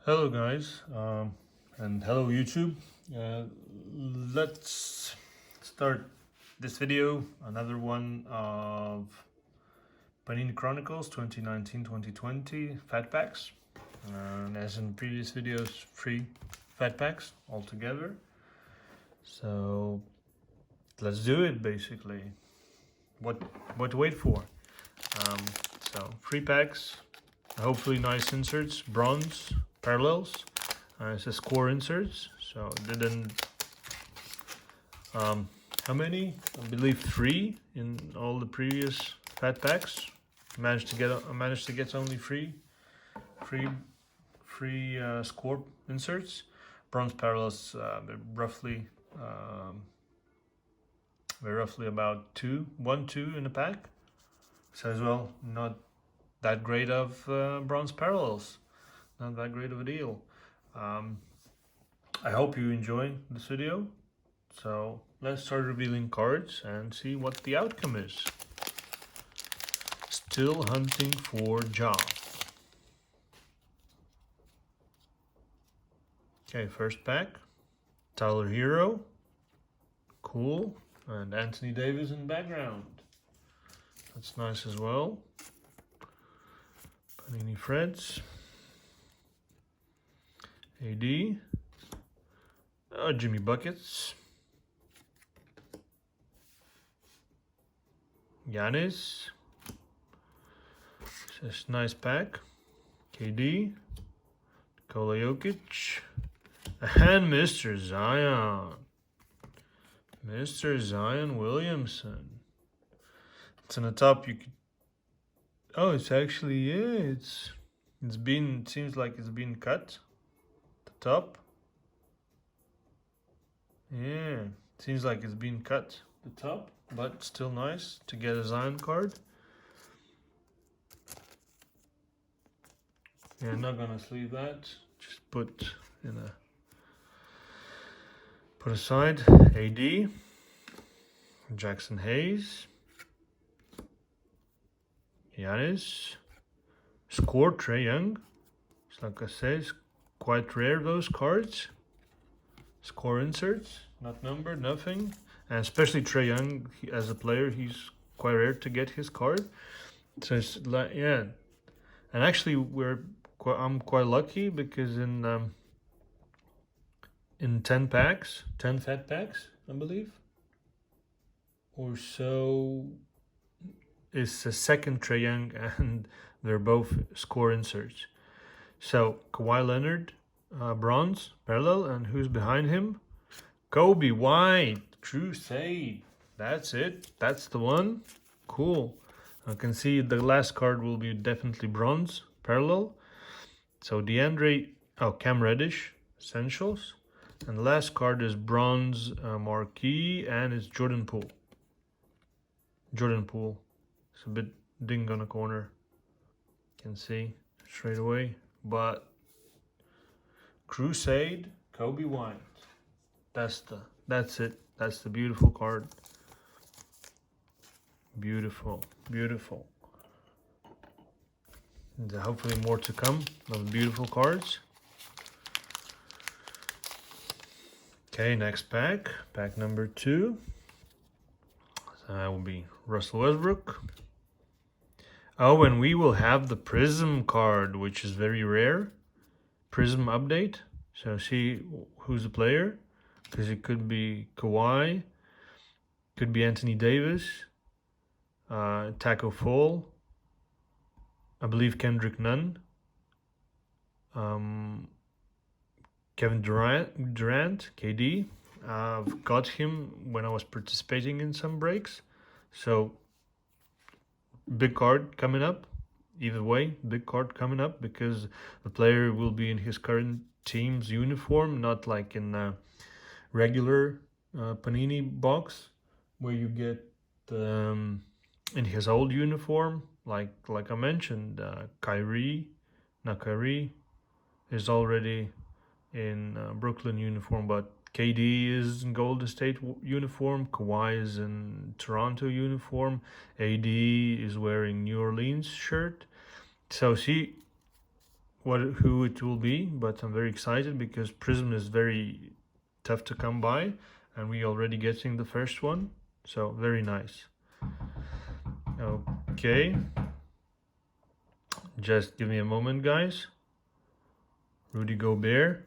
Hello guys, and hello YouTube. Let's start this video, another one of Panini Chronicles 2019-2020 Fat Packs. And as in previous videos, free Fat Packs altogether. So let's do it basically. What to wait for? So free packs, hopefully nice inserts, bronze, parallels. It says core inserts, so didn't. How many? I believe 3 in all the previous fat packs. Managed to get only free score inserts. Bronze parallels, they're roughly about 2 in a pack. So as well, not that great of bronze parallels, not that great of a deal. I hope you enjoy this video. So let's start revealing cards and see what the outcome is. Still hunting for job. Okay, first pack. Tyler Hero. Cool. And Anthony Davis in background. That's nice as well. Panini Freds. AD. Jimmy Buckets. Giannis. Just nice pack. KD. Nikola Jokic. And Mr. Zion. Mr. Zion Williamson. It's on the top. You could. Oh, it's actually It's been. It seems like it's been cut. The top. Yeah, seems like it's been cut. The top, but still nice to get a Zion card. Yeah, I'm not gonna sleeve that. Just put aside. AD. Jackson Hayes. Giannis. Score Trae Young. It's like I say, it's quite rare those cards. Score inserts, not numbered, nothing. And especially Trae Young, as a player, he's quite rare to get his card. So it's like, yeah. And actually, I'm quite lucky because in 10 packs, 10 fat packs, I believe, or so, is a second Trae Young, and they're both score inserts. So Kawhi Leonard, bronze, parallel, and who's behind him? Coby, white, Crusade. That's it. That's the one. Cool. I can see the last card will be definitely bronze, parallel. So Cam Reddish, Essentials. And the last card is bronze, marquee, and it's Jordan Poole. It's a bit ding on the corner. Can see straight away. But Crusade, Coby White. That's it. That's the beautiful card. Beautiful. And hopefully more to come of beautiful cards. Okay, next pack. Pack number 2. So that will be Russell Westbrook. Oh, and we will have the Prism card, which is very rare. Prism update. So see who's the player. Because it could be Kawhi. Could be Anthony Davis. Taco Fall. I believe Kendrick Nunn. Kevin Durant, KD. I've got him when I was participating in some breaks. So, big card coming up. Either way, big card coming up because the player will be in his current team's uniform, not like in a regular Panini box where you get in his old uniform. Like I mentioned, Kyrie is already in Brooklyn uniform, but KD is in Golden State uniform, Kawhi is in Toronto uniform, AD is wearing New Orleans shirt. So see, who it will be, but I'm very excited because Prism is very tough to come by, and we already getting the first one, so very nice. Okay, just give me a moment, guys. Rudy Gobert,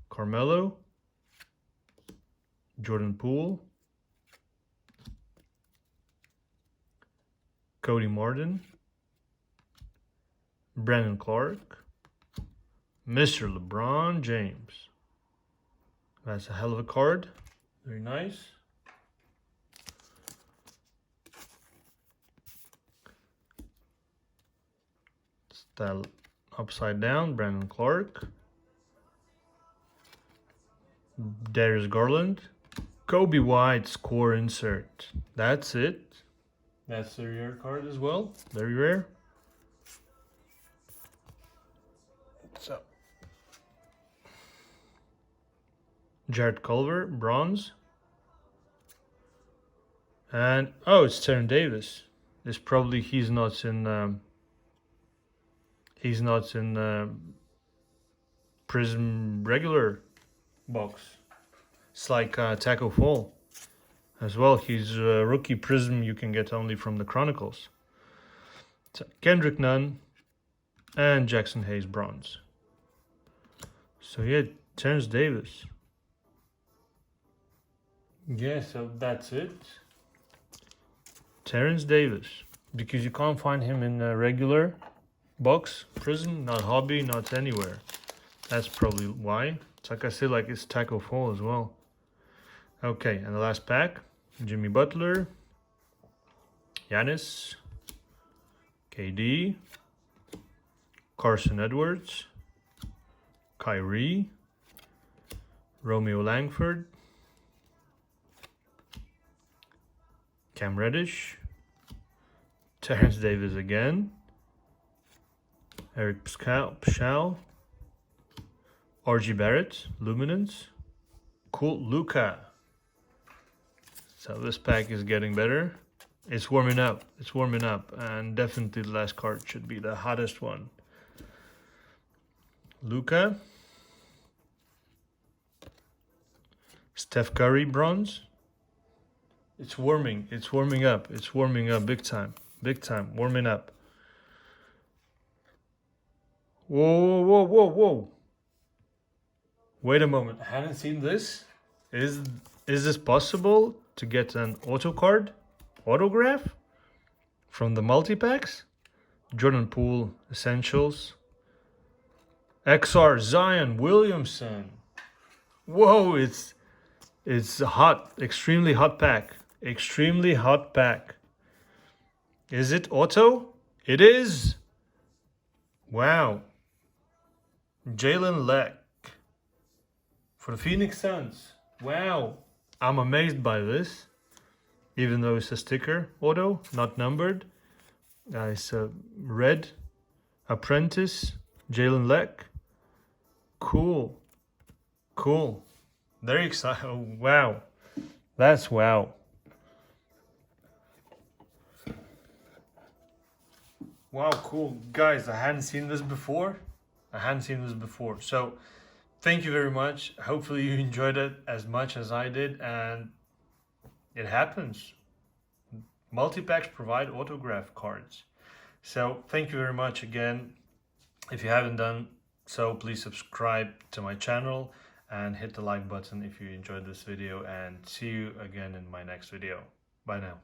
Carmelo, Jordan Poole, Cody Martin, Brandon Clark, Mr. LeBron James. That's a hell of a card. Very nice. Style upside down, Brandon Clark, Darius Garland, Coby White score insert. That's it. That's a rare card as well. Very rare. So, Jared Culver, bronze. And oh, it's Terran Davis. This probably he's not in Prism regular box. It's like Taco Fall as well. He's a rookie Prism you can get only from the Chronicles. So Kendrick Nunn and Jackson Hayes bronze. So yeah, Terrence Davis. Yeah, so that's it. Terrence Davis. Because you can't find him in a regular box, Prism, not hobby, not anywhere. That's probably why. It's like I said, like it's Taco Fall as well. Okay, and the last pack, Jimmy Butler, Giannis, KD, Carson Edwards, Kyrie, Romeo Langford, Cam Reddish, Terrence Davis again, Eric Pascal, RG Barrett, Luminance, cool, Luka. So this pack is getting better. It's warming up. It's warming up, and definitely the last card should be the hottest one. Luka, Steph Curry bronze. It's warming. It's warming up. It's warming up big time. Big time. Warming up. Whoa, whoa, whoa, whoa. Wait a moment. I haven't seen this. Is this possible to get an auto card? Autograph? From the multi-packs? Jordan Poole Essentials. XR Zion Williamson. Whoa, it's hot. Extremely hot pack. Extremely hot pack. Is it auto? It is. Wow. Jalen Leck for the Phoenix Suns. Wow. I'm amazed by this. Even though it's a sticker auto, not numbered. It's a red apprentice. Jalen Leck. Cool. Cool. Very excited. Oh, wow. That's wow. Wow, cool. Guys, I hadn't seen this before. So, thank you very much. Hopefully you enjoyed it as much as I did, and it happens. Multi-packs provide autograph cards. So, thank you very much again. If you haven't done so, please subscribe to my channel and hit the like button if you enjoyed this video, and see you again in my next video. Bye now.